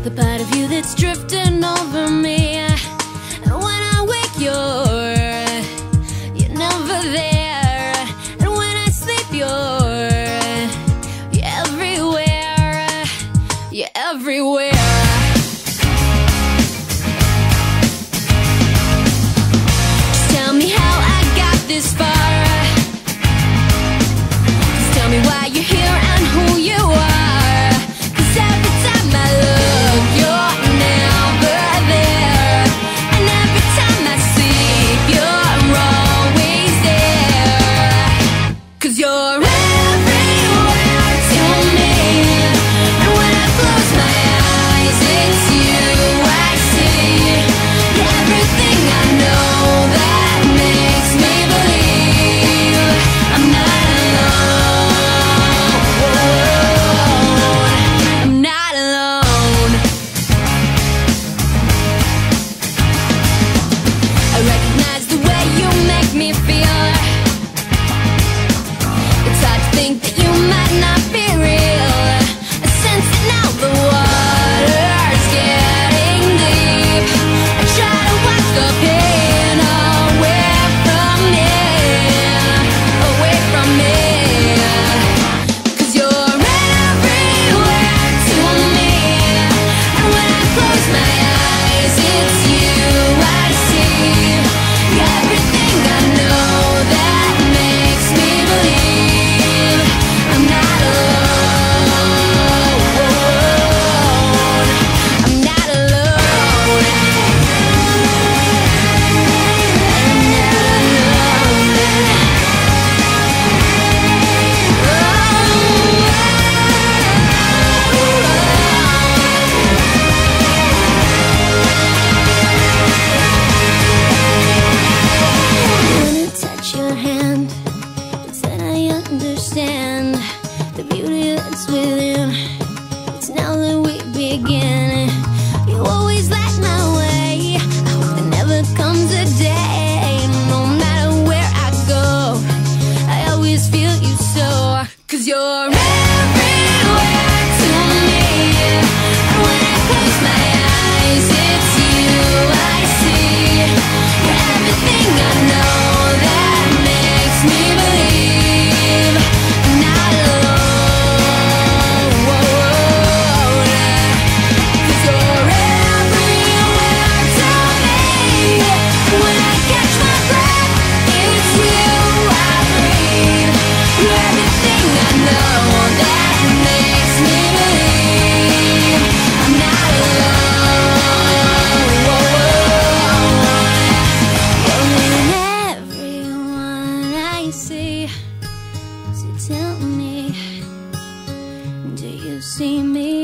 the part of you that's drifting over me. And when I wake, you're never there. And when I sleep, you're everywhere. You're everywhere. Just tell me how I got this far. Just tell me why you're here and who you are. 'Cause every time I look, you're never there. And every time I sleep, you're always there. 'Cause you're everywhere to me. And when I close my eyes, it's you I see. You're everything I know that makes me believe I'm not alone. I'm not alone. I recognize the way you make me feel. It's hard to think that you might not be real. I sense it now, the water's getting deep. I try to watch the pain away from me, away from me. 'Cause you're everywhere to me. And when I close my eyes, it's you I see. You're everything I know that makes me believe I'm not alone. I'm not alone. When I touch your hand, it's then I understand the beauty that's within. It's now that we begin. You always light my way. I hope there never comes a day, no matter where I go, I always feel you so. 'Cause you're everywhere to me. And when I close my eyes, it's you I see. You're everything I know that makes me believe I'm not alone. 'Cause you're everywhere to me. When I catch my breath, it's you I breathe. You're everything I know that makes me believe I'm not alone. You're in everyone I see. So tell me, do you see me?